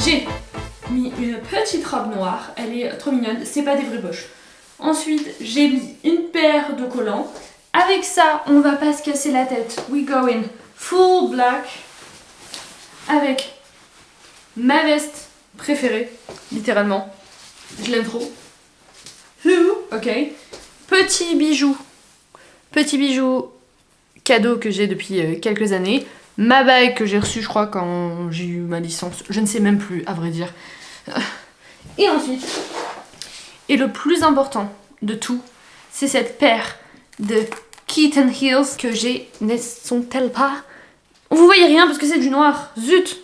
j'ai mis une petite robe noire, elle est trop mignonne, c'est pas des vraies poches. Ensuite, j'ai mis une paire de collants. Avec ça, on va pas se casser la tête. We go in full black. Avec ma veste préférée, littéralement. Je l'aime trop. Ok. Petit bijou cadeau que j'ai depuis quelques années. Ma bague que j'ai reçue, je crois, quand j'ai eu ma licence. Je ne sais même plus, à vrai dire. Et ensuite, et le plus important de tout, c'est cette paire de Kitten Heels que j'ai. Ne sont-elles pas? Vous voyez rien parce que c'est du noir. Zut.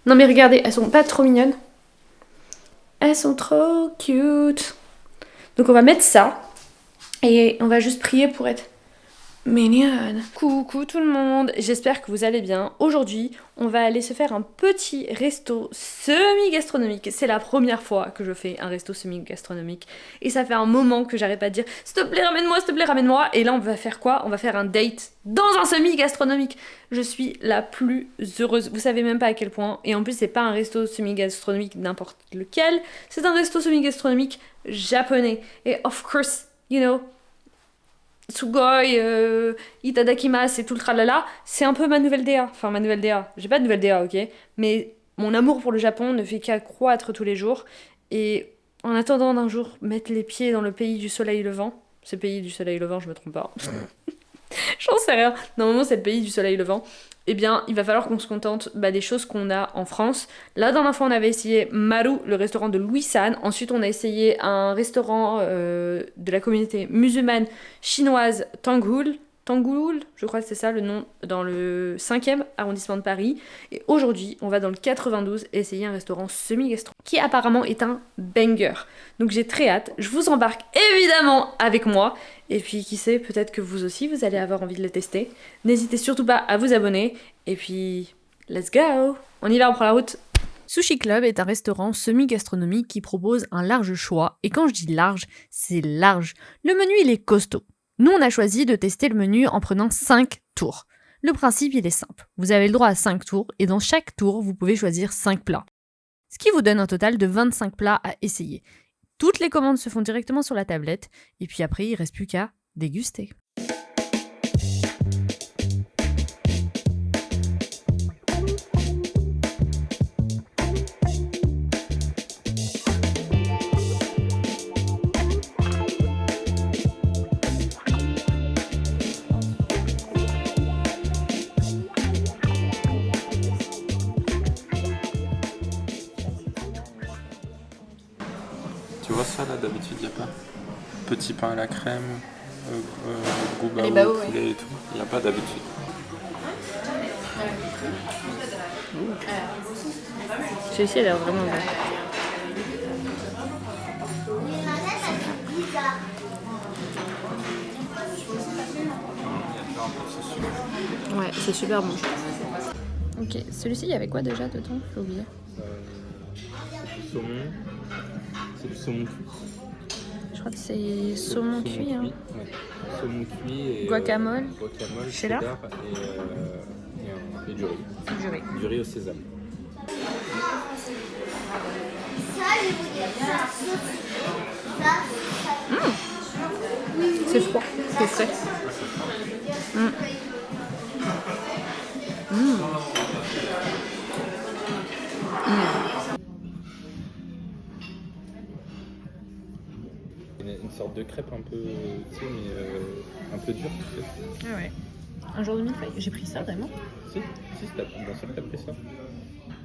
Non mais regardez, elles sont pas trop mignonnes. Elles sont trop cute. Donc on va mettre ça. Et on va juste prier pour être mignonne. Coucou tout le monde, j'espère que vous allez bien. Aujourd'hui, on va aller se faire un petit resto semi-gastronomique. C'est la première fois que je fais un resto semi-gastronomique. Et ça fait un moment que j'arrête pas de dire « S'il te plaît, ramène-moi, s'il te plaît, ramène-moi ». Et là, on va faire quoi? On va faire un date dans un semi-gastronomique. Je suis la plus heureuse. Vous savez même pas à quel point. Et en plus, c'est pas un resto semi-gastronomique n'importe lequel. C'est un resto semi-gastronomique japonais. Et of course, you know, Sugoi, Itadakimasu et tout le tralala, c'est un peu ma nouvelle DA. Enfin, ma nouvelle DA. J'ai pas de nouvelle DA, ok? Mais mon amour pour le Japon ne fait qu'accroître tous les jours. Et en attendant d'un jour mettre les pieds dans le pays du soleil levant, c'est le pays du soleil levant, je me trompe pas. J'en sais rien. Normalement, c'est le pays du soleil levant. Eh bien, il va falloir qu'on se contente des choses qu'on a en France. La dernière fois, on avait essayé Maru, le restaurant de Louis San. Ensuite, on a essayé un restaurant de la communauté musulmane chinoise Tanggul, je crois que c'est ça le nom, dans le 5e arrondissement de Paris. Et aujourd'hui, on va dans le 92 essayer un restaurant semi-gastro qui apparemment est un banger. Donc j'ai très hâte. Je vous embarque évidemment avec moi. Et puis qui sait, peut-être que vous aussi, vous allez avoir envie de le tester. N'hésitez surtout pas à vous abonner. Et puis, let's go! On y va, on prend la route. Sushi Club est un restaurant semi-gastronomique qui propose un large choix. Et quand je dis large, c'est large. Le menu, il est costaud. Nous, on a choisi de tester le menu en prenant 5 tours. Le principe, il est simple. Vous avez le droit à 5 tours et dans chaque tour, vous pouvez choisir 5 plats. Ce qui vous donne un total de 25 plats à essayer. Toutes les commandes se font directement sur la tablette et puis après, il ne reste plus qu'à déguster. Tu vois ça là, d'habitude il n'y a pas petit pain à la crème, goût Les bao, bao, poulet ouais. et tout. Il n'y a pas d'habitude. Celui-ci, elle a vraiment bon. Ouais, c'est super bon. Ok, celui-ci, il y avait quoi déjà dedans? J'ai oublié. C'est du saumon. C'est du saumon cuit. Je crois que c'est saumon cuit. Hein. Ouais. Saumon cuit et Guacamole, cheddar et du riz. Du riz. Du riz au sésame. C'est froid, c'est frais. Une sorte de crêpe un peu, tu sais, mais un peu dure. Tu sais. Ah ouais. Un jour de millefeuille, j'ai pris ça vraiment. Si, bien sûr que t'as pris ça.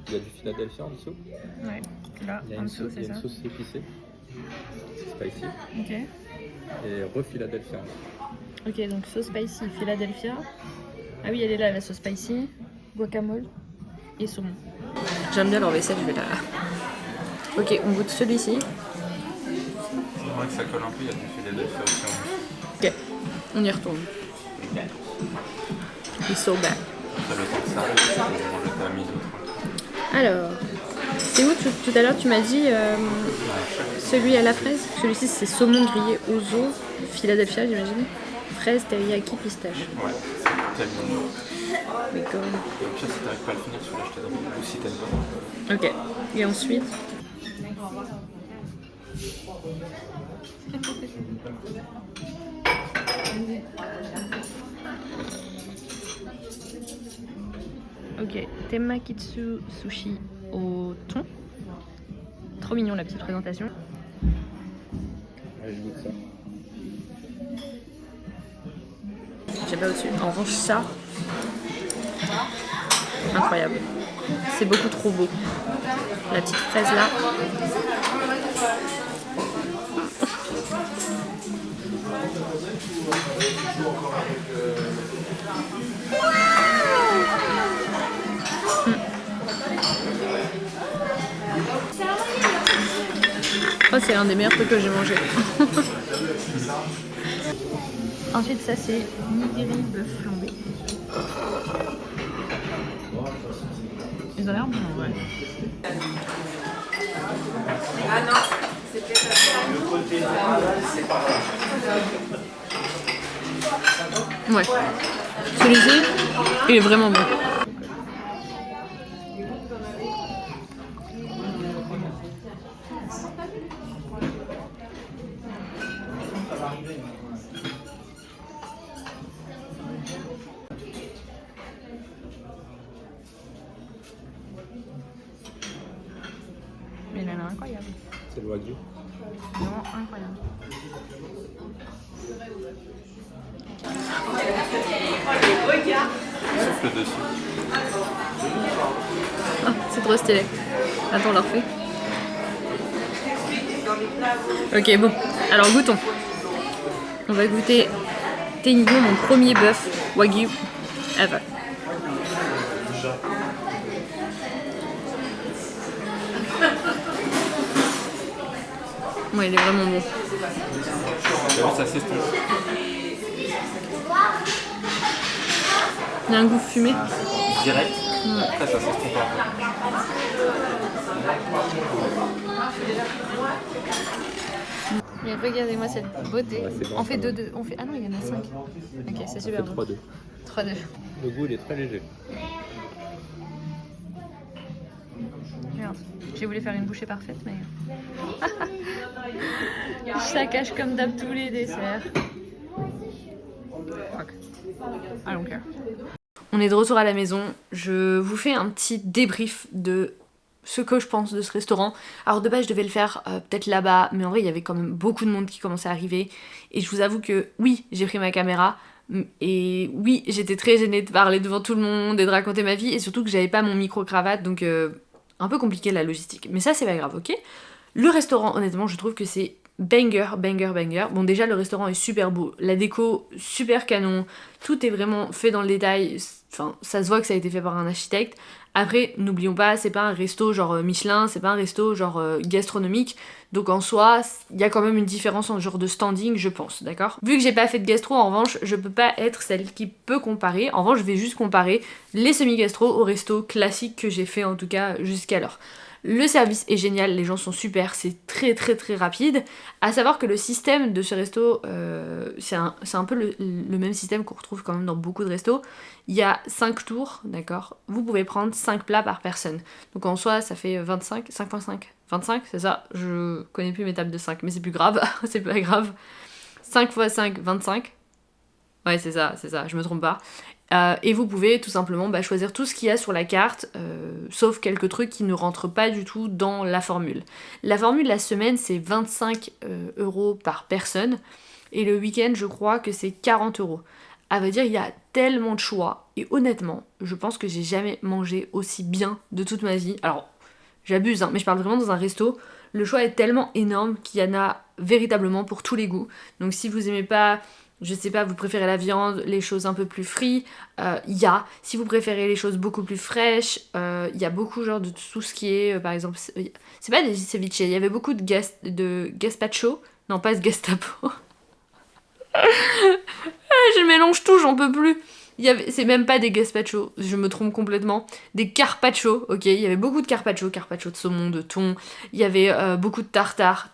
Il y a du Philadelphia en dessous. Ouais, là, Il y a en une dessous, sauce, il y c'est a ça. une sauce épicée. C'est spicy. Ok. Et re-Philadelphia. Ok, donc sauce spicy, Philadelphia. Ah oui, elle est là, la sauce spicy, guacamole et saumon. J'aime bien leur vaisselle, je vais la... Ok, on goûte celui-ci. C'est vrai que ça colle un peu, il y a du Philadelphia aussi en plus. Ok, on y retourne. It's so bad. Ça le temps que ça arrive, je vais manger ta mise au Alors, c'est où tout à l'heure tu m'as dit celui à la fraise? Celui-ci c'est saumon grillé aux œufs, Philadelphia j'imagine. Fraise, teriyaki, pistache. Ouais, c'est tellement bon. Mais quand même. Et au pire, si t'arrives pas à le finir, celui-là, je t'aiderai. Ou si t'aimes pas. Ok. Et ensuite. Ok, Temakitsu sushi au thon. Trop mignon la petite présentation. Allez, je goûte ça. J'ai pas au-dessus. En revanche, ça. Incroyable. C'est beaucoup trop beau. La petite fraise là. Oh, c'est l'un des meilleurs trucs que j'ai mangé. Ensuite, ça c'est nigiri bœuf flambé. Ils ont l'air bons, ouais. Ah non, c'est ouais. Celui-ci, il est vraiment bon. Mais il a l'air incroyable. C'est le wagyu. Vraiment incroyable. Souffle dessus. Oh, c'est trop stylé. Attends, on le refait. Ok, bon. Alors, goûtons. On va goûter techniquement mon premier bœuf wagyu ever. Ouais, il est vraiment bon. T'as vu, ça s'estompe. Il y a un goût fumé. Direct. Après, ça s'estompe pas. Mais regardez-moi cette beauté. Ouais, c'est bon, on fait ça va. deux. On fait... Ah non, il y en a 5. Ok, c'est super bon. 3-2. 3-2. Le goût, il est très léger. Regarde, j'ai voulu faire une bouchée parfaite, mais... Ça cache comme d'hab tous les desserts. Fuck. I don't care. On est de retour à la maison. Je vous fais un petit débrief de ce que je pense de ce restaurant. Alors de base, je devais le faire peut-être là-bas, mais en vrai, il y avait quand même beaucoup de monde qui commençait à arriver. Et je vous avoue que oui, j'ai pris ma caméra. Et oui, j'étais très gênée de parler devant tout le monde et de raconter ma vie. Et surtout que j'avais pas mon micro-cravate, donc un peu compliqué la logistique. Mais ça, c'est pas grave, ok? Le restaurant, honnêtement, je trouve que c'est banger, banger, banger. Bon, déjà, le restaurant est super beau. La déco, super canon. Tout est vraiment fait dans le détail. Enfin, ça se voit que ça a été fait par un architecte. Après, n'oublions pas, c'est pas un resto genre Michelin, c'est pas un resto genre gastronomique. Donc en soi, il y a quand même une différence en genre de standing, je pense, d'accord? Vu que j'ai pas fait de gastro, en revanche, je peux pas être celle qui peut comparer. En revanche, je vais juste comparer les semi-gastro au resto classique que j'ai fait en tout cas jusqu'alors. Le service est génial, les gens sont super, c'est très très très rapide. À savoir que le système de ce resto, c'est un peu le même système qu'on retrouve quand même dans beaucoup de restos. Il y a 5 tours, d'accord? Vous pouvez prendre 5 plats par personne. Donc en soi, ça fait 25, 5.5, 25, c'est ça? Je connais plus mes tables de 5, mais c'est plus grave, c'est pas grave. 5 x 5, 25. Ouais, c'est ça, je me trompe pas. Et vous pouvez tout simplement choisir tout ce qu'il y a sur la carte, sauf quelques trucs qui ne rentrent pas du tout dans la formule. La formule la semaine, c'est 25 € par personne, et le week-end, je crois que c'est 40 €. À vrai dire, il y a tellement de choix, et honnêtement, je pense que j'ai jamais mangé aussi bien de toute ma vie. Alors, j'abuse, hein, mais je parle vraiment dans un resto. Le choix est tellement énorme qu'il y en a véritablement pour tous les goûts. Donc si vous aimez pas... Je sais pas, vous préférez la viande, les choses un peu plus frites, y a. Si vous préférez les choses beaucoup plus fraîches, y a beaucoup genre de tout ce qui est, par exemple, c'est pas des ceviche, il y avait beaucoup de gazpacho, non pas ce Gestapo. Je mélange tout, j'en peux plus. C'est même pas des gazpacho, je me trompe complètement. Des carpaccio, ok, il y avait beaucoup de carpaccio de saumon, de thon. Il y avait beaucoup de tartare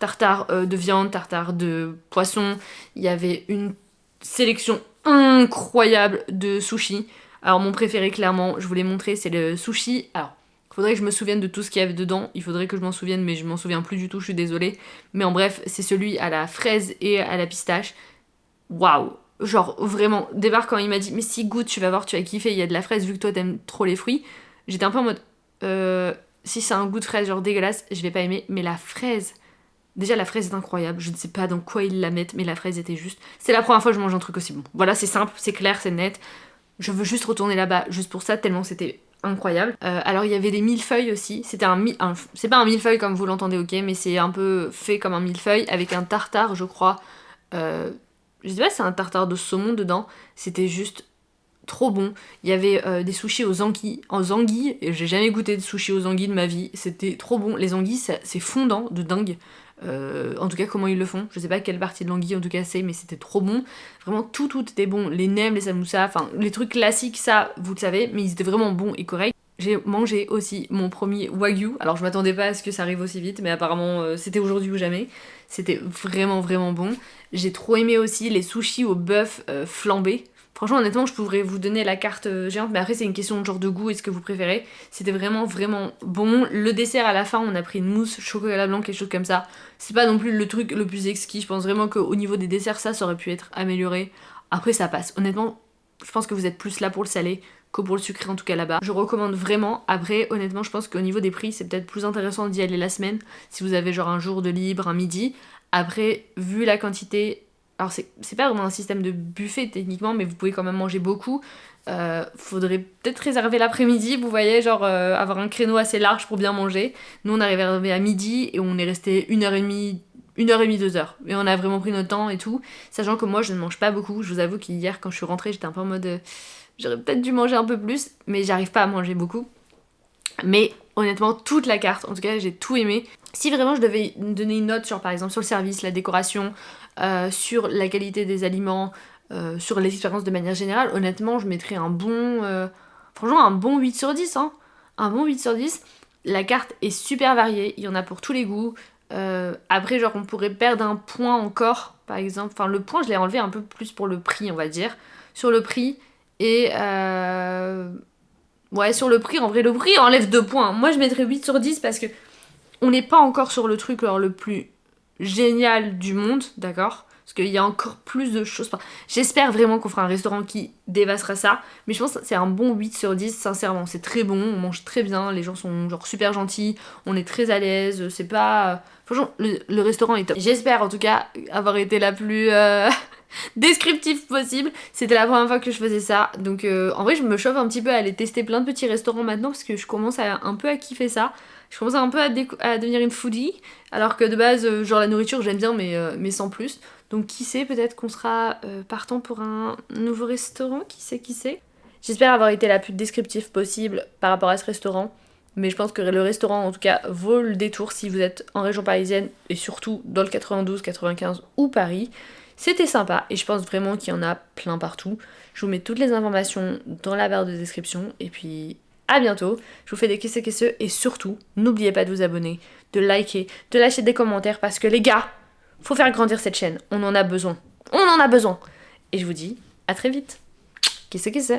de viande, tartare de poisson. Il y avait une sélection incroyable de sushis. Alors mon préféré clairement, je vous l'ai montré, c'est le sushi. Alors, faudrait que je me souvienne de tout ce qu'il y avait dedans, il faudrait que je m'en souvienne mais je m'en souviens plus du tout, je suis désolée. Mais en bref, c'est celui à la fraise et à la pistache. Waouh! Genre vraiment, dès lors quand il m'a dit mais si goûte, tu vas voir, tu vas kiffer, il y a de la fraise vu que toi t'aimes trop les fruits. J'étais un peu en mode si c'est un goût de fraise genre dégueulasse, je vais pas aimer, mais la fraise... Déjà la fraise est incroyable, je ne sais pas dans quoi ils la mettent, mais la fraise était juste... C'est la première fois que je mange un truc aussi bon. Voilà, c'est simple, c'est clair, c'est net. Je veux juste retourner là-bas, juste pour ça, tellement c'était incroyable. Alors il y avait des millefeuilles aussi, c'était c'est pas un millefeuille comme vous l'entendez, ok, mais c'est un peu fait comme un millefeuille, avec un tartare, je crois. Je sais pas si c'est un tartare de saumon dedans, c'était juste trop bon. Il y avait des sushis aux anguilles, et j'ai jamais goûté de sushis aux anguilles de ma vie, c'était trop bon. Les anguilles, c'est fondant de dingue. En tout cas, comment ils le font, je sais pas quelle partie de l'anguille en tout cas c'est, mais c'était trop bon. Vraiment, tout était bon. Les nems, les samoussas, enfin, les trucs classiques, ça, vous le savez, mais ils étaient vraiment bons et corrects. J'ai mangé aussi mon premier wagyu. Alors, je m'attendais pas à ce que ça arrive aussi vite, mais apparemment, c'était aujourd'hui ou jamais. C'était vraiment, vraiment bon. J'ai trop aimé aussi les sushis au bœuf flambé. Franchement, honnêtement, je pourrais vous donner la carte géante, mais après, c'est une question de genre de goût et ce que vous préférez. C'était vraiment, vraiment bon. Le dessert à la fin, on a pris une mousse chocolat blanc, quelque chose comme ça. C'est pas non plus le truc le plus exquis. Je pense vraiment qu'au niveau des desserts, ça aurait pu être amélioré. Après, ça passe. Honnêtement, je pense que vous êtes plus là pour le salé que pour le sucré, en tout cas là-bas. Je recommande vraiment. Après, honnêtement, je pense qu'au niveau des prix, c'est peut-être plus intéressant d'y aller la semaine, si vous avez genre un jour de libre, un midi. Après, vu la quantité... Alors c'est pas vraiment un système de buffet techniquement, mais vous pouvez quand même manger beaucoup. Faudrait peut-être réserver l'après-midi, vous voyez, genre avoir un créneau assez large pour bien manger. Nous on arrive arrivé à midi et on est resté 1h30, 2h. Et on a vraiment pris notre temps et tout. Sachant que moi je ne mange pas beaucoup. Je vous avoue qu'hier quand je suis rentrée j'étais un peu en mode... j'aurais peut-être dû manger un peu plus, mais j'arrive pas à manger beaucoup. Mais honnêtement, toute la carte, en tout cas j'ai tout aimé. Si vraiment je devais donner une note sur par exemple sur le service, la décoration, sur la qualité des aliments, sur l'expérience de manière générale, honnêtement je mettrais un bon... franchement un bon 8 sur 10, hein. Un bon 8 sur 10. La carte est super variée, il y en a pour tous les goûts. Après genre on pourrait perdre un point encore, par exemple. Enfin le point je l'ai enlevé un peu plus pour le prix on va dire. Sur le prix et... ouais sur le prix, en vrai le prix enlève 2 points. Moi je mettrais 8 sur 10 parce que on n'est pas encore sur le truc alors, le plus génial du monde, d'accord? Parce qu'il y a encore plus de choses. J'espère vraiment qu'on fera un restaurant qui dévassera ça, mais je pense que c'est un bon 8 sur 10, sincèrement. C'est très bon, on mange très bien, les gens sont genre super gentils, on est très à l'aise, c'est pas... Franchement, le restaurant est top. J'espère en tout cas avoir été la plus... descriptif possible. C'était la première fois que je faisais ça, donc en vrai je me chauffe un petit peu à aller tester plein de petits restaurants maintenant parce que je commence un peu à kiffer ça. Je commence un peu à devenir une foodie, alors que de base genre la nourriture j'aime bien mais sans plus. Donc qui sait, peut-être qu'on sera partant pour un nouveau restaurant, qui sait. J'espère avoir été la plus descriptive possible par rapport à ce restaurant. Mais je pense que le restaurant, en tout cas, vaut le détour si vous êtes en région parisienne et surtout dans le 92, 95 ou Paris. C'était sympa et je pense vraiment qu'il y en a plein partout. Je vous mets toutes les informations dans la barre de description et puis à bientôt. Je vous fais des kisses et surtout, n'oubliez pas de vous abonner, de liker, de lâcher des commentaires parce que les gars, faut faire grandir cette chaîne. On en a besoin. On en a besoin. Et je vous dis à très vite. Kisses.